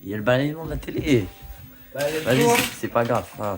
Il y a le balayement de la télé. Bah, Vas-y, bon, c'est pas grave. Ah.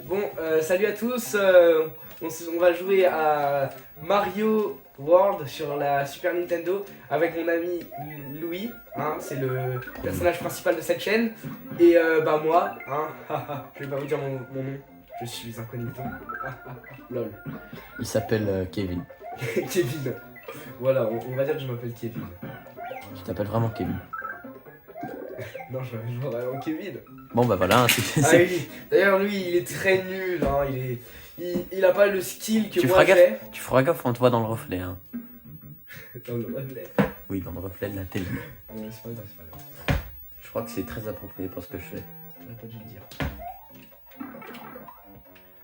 bon, salut à tous. On va jouer à Mario World sur la Super Nintendo avec mon ami Louis. Hein, c'est le personnage principal de cette chaîne. Et bah moi, hein, je vais pas vous dire mon nom. Je suis incognito. Lol. Il s'appelle Kevin. Kevin. Voilà, on va dire que je m'appelle Kevin. Tu t'appelles vraiment Kevin. Non, je m'appelle vraiment Kevin. Bon bah voilà. Ah oui. D'ailleurs, lui, il est très nul. Hein. Il a pas le skill que Tu moi feras j'ai. Tu feras gaffe, on te voit dans le reflet. Hein. Dans le reflet. Oui, dans le reflet de la télé. C'est pas grave, c'est pas grave. Je crois que c'est très approprié pour ce que je fais. J'aurais pas dû le dire.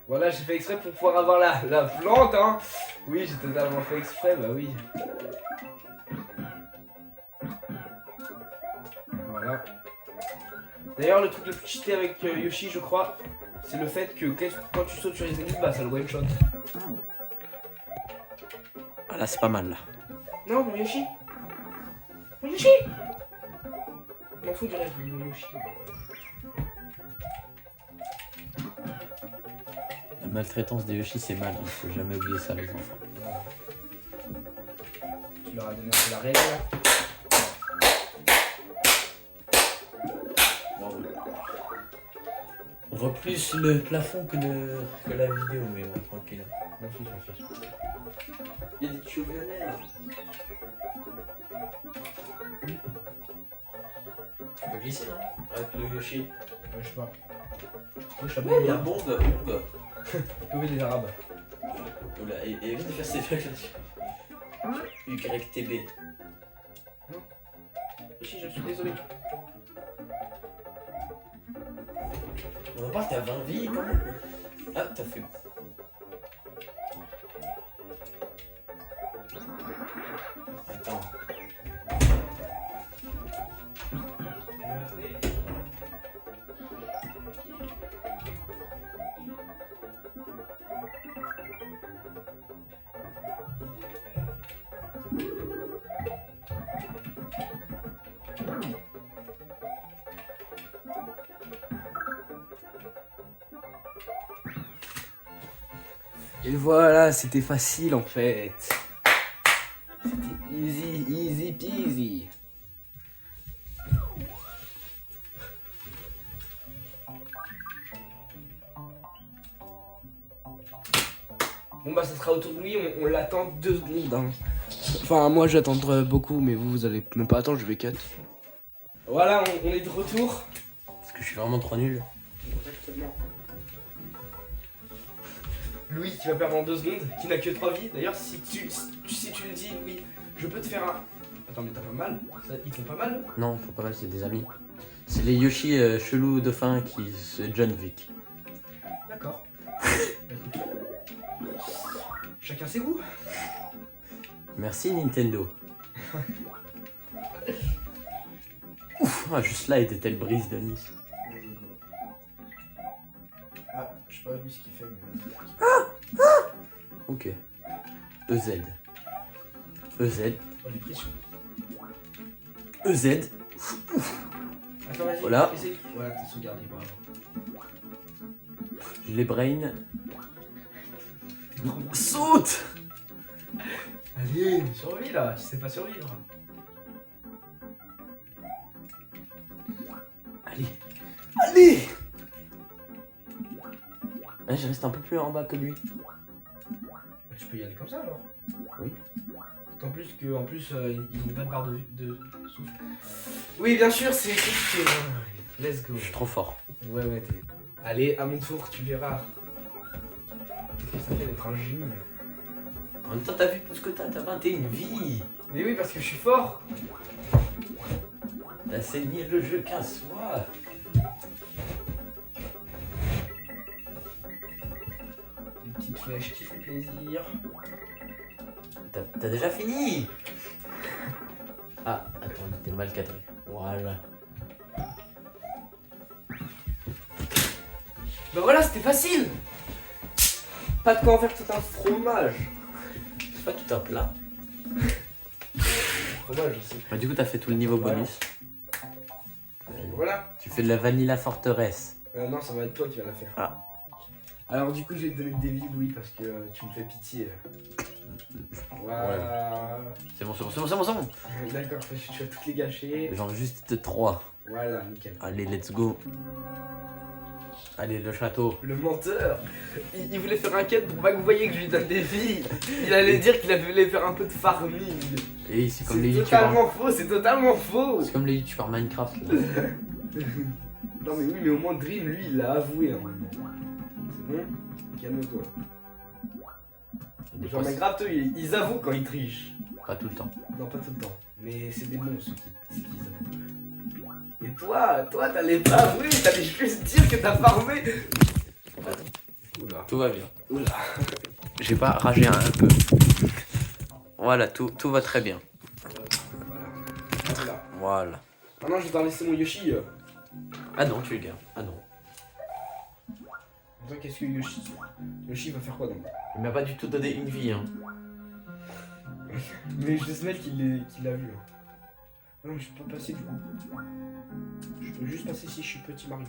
Voilà, j'ai fait exprès pour pouvoir avoir la plante, hein. Oui, j'ai totalement fait exprès, bah oui. Voilà. D'ailleurs, le truc le plus cheaté avec Yoshi, je crois, c'est le fait que quand tu sautes sur les ennemis, bah ça le one shot. Ah là, c'est pas mal là. Non, mon Yoshi. Mon Yoshi. Je m'en fous du reste de mon Yoshi. La maltraitance des Yoshi, c'est mal. Il faut jamais oublier ça, les enfants. Tu leur as donné un peu la règle là. On voit plus le plafond que la vidéo, mais bon, tranquille. M'en fiche, m'en fiche. Il y a des tuyaux violets là. Tu peux glisser, non? Avec le Yoshi. Je sais pas. Oui, je sais Il y a bombe. Oui, les arabes. Oula, et vite de faire ces trucs là-dessus. YTB. Yoshi, je suis désolé. On va voir que t'as 20 vies quand même. Ah, t'as fait. Attends. Et voilà, c'était facile en fait. C'était easy peasy. Bon bah ça sera autour de lui, on l'attend 2 secondes. Hein. Enfin moi j'attendrai beaucoup mais vous allez même pas attendre, je vais cut. Voilà, on est de retour. Parce que je suis vraiment trop nul. Exactement. Louis qui va perdre en 2 secondes, qui n'a que 3 vies. D'ailleurs, si tu le dis, Louis, je peux te faire un. Attends, mais t'as pas mal ça, ils font pas mal. Non, faut pas mal, c'est des amis. C'est les Yoshi chelous de fin qui se John Wick. D'accord. Chacun ses goûts. Merci Nintendo. Ouf, ah, juste là était-elle brise de Nice. Ah, je sais pas lui ce qu'il fait, mais. Ok. EZ. EZ. Oh, les pressions. EZ. Attends, vas-y. Voilà. Essaye. Voilà, t'es sauvegardé, bravo. Les brains. Saute. Allez, survis là, tu sais pas survivre. Allez. Allez. Là, je reste un peu plus en bas que lui. Bah, tu peux y aller comme ça alors. Oui. En plus, il n'y a pas de barre de souffle. Oui, bien sûr, c'est compliqué. Let's go. Je suis trop fort. Ouais, t'es. Allez, à mon tour, tu verras. Qu'est-ce que ça fait d'être un génie? En même temps, t'as vu tout ce que t'as 21 vies. Mais oui, parce que je suis fort. T'as saigné le jeu 15 fois. Des petites flèches qui font plaisir. T'as déjà fini. Ah, attends, t'es mal cadré. Voilà. Bah voilà, c'était facile. Pas de quoi en faire tout un fromage. C'est pas tout un plat. Fromage aussi. Bah, du coup, t'as fait tout le niveau Voilà. bonus. Voilà. Tu fais de la vanilla forteresse. Non, ça va être toi qui vas la faire. Ah. Alors du coup, je vais te donner des vies, Louis, parce que tu me fais pitié. Voilà. C'est bon, c'est bon, c'est bon, c'est bon, c'est bon. D'accord, tu vas toutes les gâcher. Genre juste 3. Voilà, nickel. Allez, let's go. Allez, le château. Le menteur, il voulait faire un quête pour pas que vous voyez que je lui donne des vies. Il allait dire qu'il voulait faire un peu de farming. Et c'est comme les C'est youtubeurs. totalement faux, c'est totalement faux. C'est comme les youtubeurs Minecraft. Là. Non mais oui, mais au moins Dream, lui, il l'a avoué. Hein. C'est bon, calme-toi. Des Genre fois, Minecraft, eux, ils avouent quand ils trichent. pas tout le temps. Non, pas tout le temps. Mais c'est des bons ceux qui avouent. Et toi, t'allais pas avouer, t'allais juste dire que t'as farmé. Oula. Tout va bien. Oula. J'ai pas ragé un peu. Voilà, tout va très bien. Voilà. Voilà. Maintenant, je vais t'en laisser mon Yoshi. Ah non, tu le gardes. Ah non. Attends, qu'est-ce que Yoshi Yoshi va faire quoi donc? Il m'a pas du tout donné une vie, hein. Mais je sais qu'il l'a vu. Hein. Non, mais je peux pas passer du coup. Je peux juste passer si je suis petit Mario.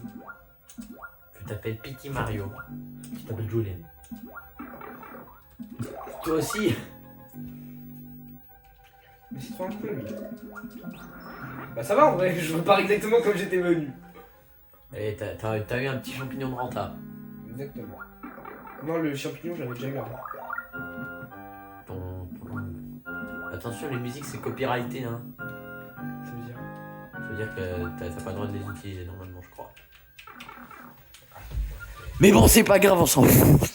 Tu t'appelles Petit Mario. Tu t'appelles Julien. Toi aussi. Mais c'est trop un con lui. Bah ça va en vrai, je repars exactement comme j'étais venu. Et t'as eu un petit champignon de renta. Exactement. Non, le champignon, j'avais déjà eu avant. Attention, les musiques c'est copyrighté, hein. Ça veut dire. Ça veut dire que t'as pas le droit de les utiliser normalement, je crois. Mais bon, c'est pas grave, on s'en fout.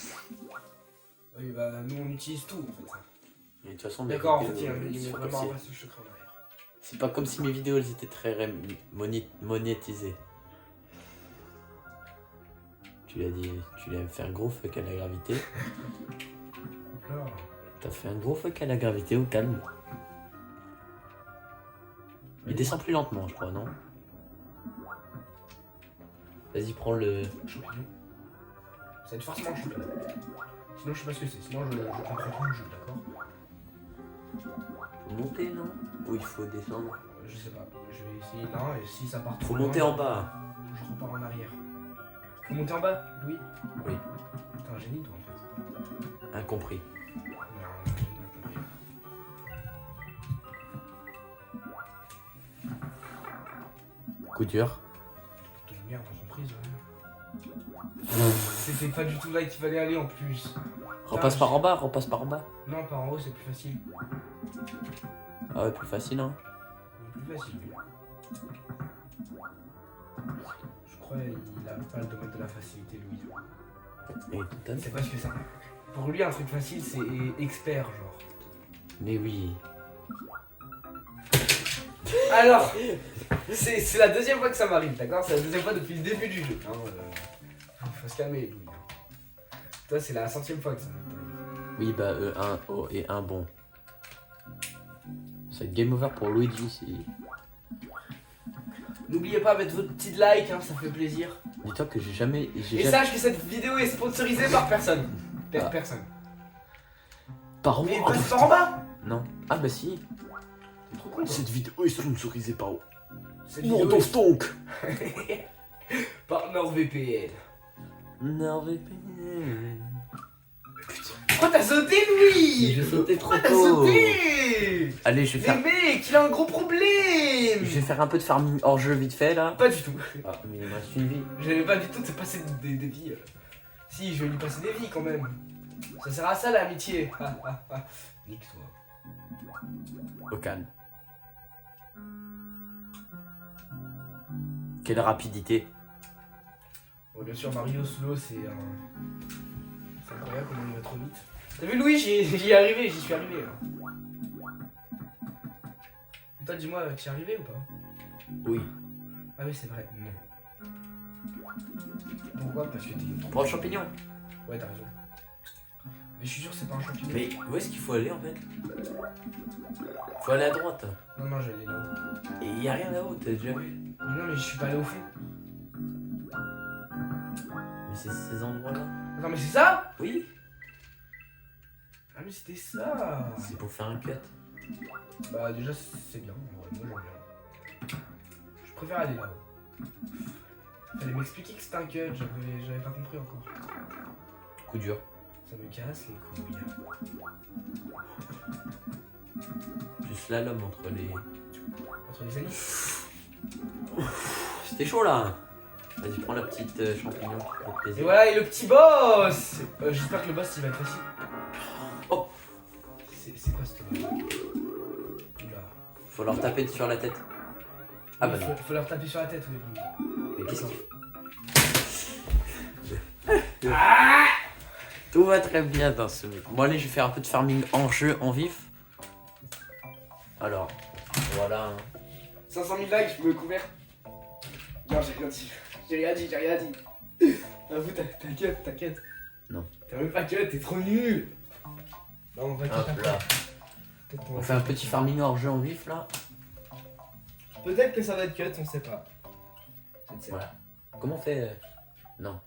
Oui, bah nous on utilise tout en fait. Mais de toute façon, D'accord, en mes fait, il y a vidéos, vraiment un vaste secret en arrière. c'est pas comme si mes vidéos elles étaient très monétisées. Tu l'as dit, tu l'as fait un gros fuck à la gravité. Encore. T'as fait un gros fuck à la gravité, au calme. Il descend plus lentement, je crois, non? Vas-y, prends le... Champignon. Ça va être forcément un champignon. Sinon, je sais pas ce que c'est. Sinon, je comprends tout le jeu, d'accord? Faut monter, non? Ou il faut descendre? Je sais pas. Je vais essayer là et si ça part trop Faut loin, monter en bas. je repars en arrière. Faut monter en bas, Louis? Oui. T'es un génie, toi, en fait. Incompris. Non, j'ai bien compris. Coup dur. Putain de merde, comprise. C'était pas du tout là qu'il fallait aller en plus. Repasse par en bas, repasse par en bas. Non, par en haut, c'est plus facile. Ah ouais, plus facile, hein. Plus facile, lui. Je crois qu'il a pas le domaine de la facilité, Louis. Et tout à C'est fait. parce que ça. Pour lui, un truc facile, c'est expert, genre. Mais oui. Alors, c'est la deuxième fois que ça m'arrive, d'accord? C'est la deuxième fois depuis le début du jeu. Hein, faut se calmer, Louis. Hein. Toi, c'est la 100e fois que ça m'arrive. Oui, bah, un haut et un bon. Ça va être game over pour Luigi si... N'oubliez pas de mettre votre petit like, hein, ça fait plaisir. Dis-toi que j'ai jamais... Et sache que cette vidéo est sponsorisée par personne. Ah. Personne. Par Mais où? passe par en bas! Non. Ah bah si. T'es trop con, toi. Cette vidéo est sponsorisée par où? Cette vidéo est donc. par NordVPN. NordVPN. Pourquoi t'as sauté, Louis? J'ai sauté trop Pourquoi t'as tôt. sauté? Allez, je vais Mais faire... mec, il a un gros problème! Je vais faire un peu de farming hors jeu vite fait là. Pas du tout. Ah, mais il m'a suivi. J'avais pas du tout de te passer des vies. Si, je vais lui passer des vies quand même. Ça sert à ça l'amitié. Nique-toi. Au calme. Quelle rapidité. Bon, bien sûr, Mario sous l'eau, c'est un. C'est incroyable comment il va trop vite. T'as vu, Louis, j'y ai arrivé, j'y suis arrivé. Là. Toi, dis-moi, t'y es arrivé ou pas? Oui. Ah oui, c'est vrai, non. Pourquoi? Parce que t'es une Prends le champignon. Ouais, t'as raison. Mais je suis sûr que c'est pas un champignon. Mais où est-ce qu'il faut aller en fait? Faut aller à droite. Non, non, j'allais là-haut. Et il y a rien là-haut, t'as déjà vu? Mais non, mais je suis pas allé au fond. Mais c'est ces endroits-là. Non, mais c'est ça? Oui. Ah, mais c'était ça. C'est pour faire un cut. Bah, déjà, c'est bien. Ouais, moi, j'aime bien. Je préfère aller là-haut. Fallait m'expliquer que c'était un cut, j'avais pas compris encore. Coup dur. Ça me casse les couilles. Du slalom entre les... Entre les amis. C'était chaud là. Vas-y, prends la petite champignon qui fait Et plaisir. voilà, et le petit boss. J'espère que le boss il va être facile. Oh. C'est quoi cette merde? Oula. Faut leur taper sur la tête. Ah bah non. Faut leur taper sur la tête, oui. Mais qu'est-ce qu'il fait? Ah. Tout va très bien dans ce... Bon allez, je vais faire un peu de farming en jeu, en vif. Alors, voilà. 500 000 likes, je peux me couvrir. Non, j'ai rien dit. J'ai rien dit. Avoue, t'as cut. Non. T'as même pas cut, t'es trop nul. Non, on va cut Hop après. là. Peut-être qu'on On va fait un petit farming hors jeu en vif là. Peut-être que ça va être cut, on sait pas. Voilà. Comment on fait Non.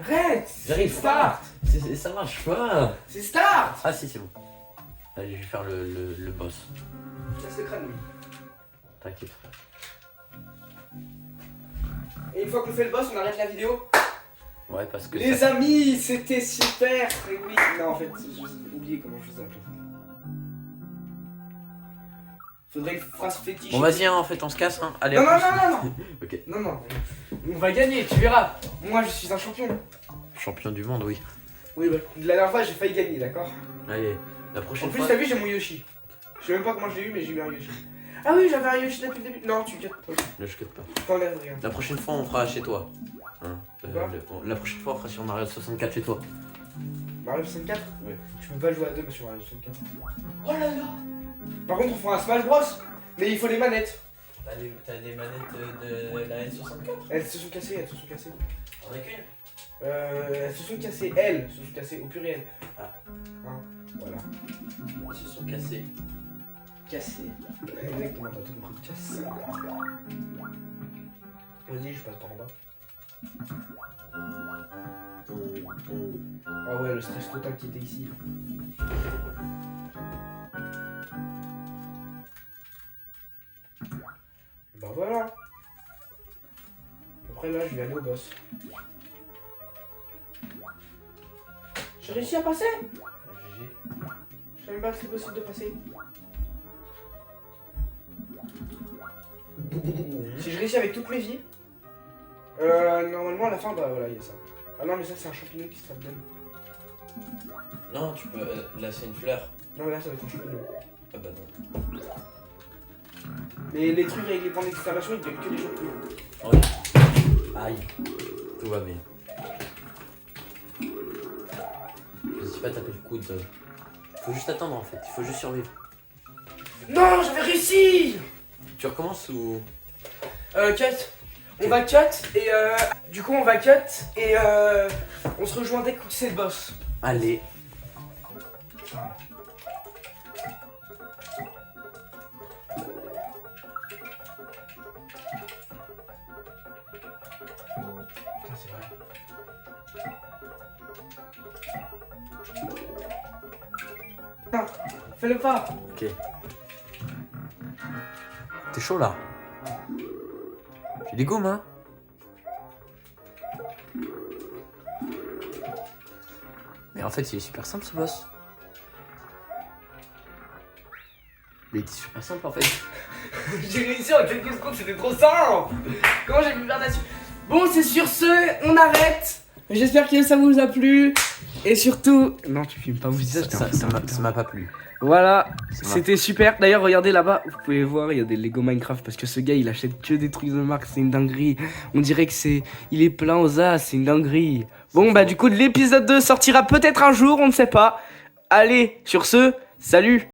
Arrête. J'arrive pas. Ça marche pas. C'est start. Ah si, c'est bon. Allez, je vais faire le boss. Laisse le crâne, lui. T'inquiète. Et une fois qu'on fait le boss, on arrête la vidéo. Ouais, parce que Les ça... amis, c'était super. Et oui. Non, en fait, j'ai oublié comment je faisais. Faudrait que phrase fétiche. Bon vas-y, hein, en fait on se casse. Hein. Allez, Non, à non, plus. non, non. Ok. Non. On va gagner, tu verras. Moi, je suis un champion. Champion du monde, oui. Oui, bah, la dernière fois, j'ai failli gagner, d'accord? Allez, la En prochaine plus, fois... t'as vu, j'ai mon Yoshi. Je sais même pas comment je l'ai eu, mais j'ai eu un Yoshi. Ah oui, j'avais un Yoshi depuis le début. Non, tu cut. Ne je cut pas. T'enlèves rien. La prochaine fois on fera chez toi. Hein, Quoi la prochaine fois on fera sur Mario 64 chez toi. Mario 64? Oui. Tu peux pas jouer à deux, mais sur Mario 64. Oh là là! Par contre, on fera un Smash Bros. Mais il faut les manettes. T'as des manettes de la N64? Elles se sont cassées. On a qu'une? Elles se sont cassées. Elles se sont cassées au pluriel. Ah. Hein, voilà. Ils se sont cassés. Cassées. Exactement, t'as tout compris. Cassées. Vas-y, je passe par en bas. Ah ouais, le stress total qui était ici. Bah voilà. Après là, je vais aller au boss. J'ai réussi à passer. Je savais même pas que c'était possible de passer. Si je réussis avec toutes mes vies, normalement à la fin, bah voilà, il y a ça. Ah non, mais ça c'est un champignon qui se donne. Non, tu peux... là c'est une fleur. Non, mais là ça va être un champignon. Ah bah non. Mais les trucs avec les points d'exclamation, ils donnent que des champignons. Ok. Aïe. Tout va bien. Je sais pas taper le coude. Faut juste attendre en fait, il faut juste survivre. Non, j'avais réussi. Tu recommences ou... Cut. On va cut et du coup on va cut et on se rejoint dès que c'est le boss. Allez. Putain, c'est vrai. Non, fais-le pas. Ok. T'es chaud là? J'ai des gommes, hein? Mais en fait, il est super simple ce boss. Mais il est super simple en fait. J'ai réussi en quelques secondes, c'était trop simple. Comment j'ai pu faire là-dessus? Bon, c'est sur ce, on arrête. J'espère que ça vous a plu. Et surtout... Non, tu filmes pas mon visage. Ça m'a pas plu. Voilà, C'est c'était super. D'ailleurs, regardez là-bas, vous pouvez voir, il y a des Lego Minecraft parce que ce gars, il achète que des trucs de marque, c'est une dinguerie. On dirait que il est plein aux as, c'est une dinguerie. Bon, bah du coup, l'épisode 2 sortira peut-être un jour, on ne sait pas. Allez, sur ce, salut.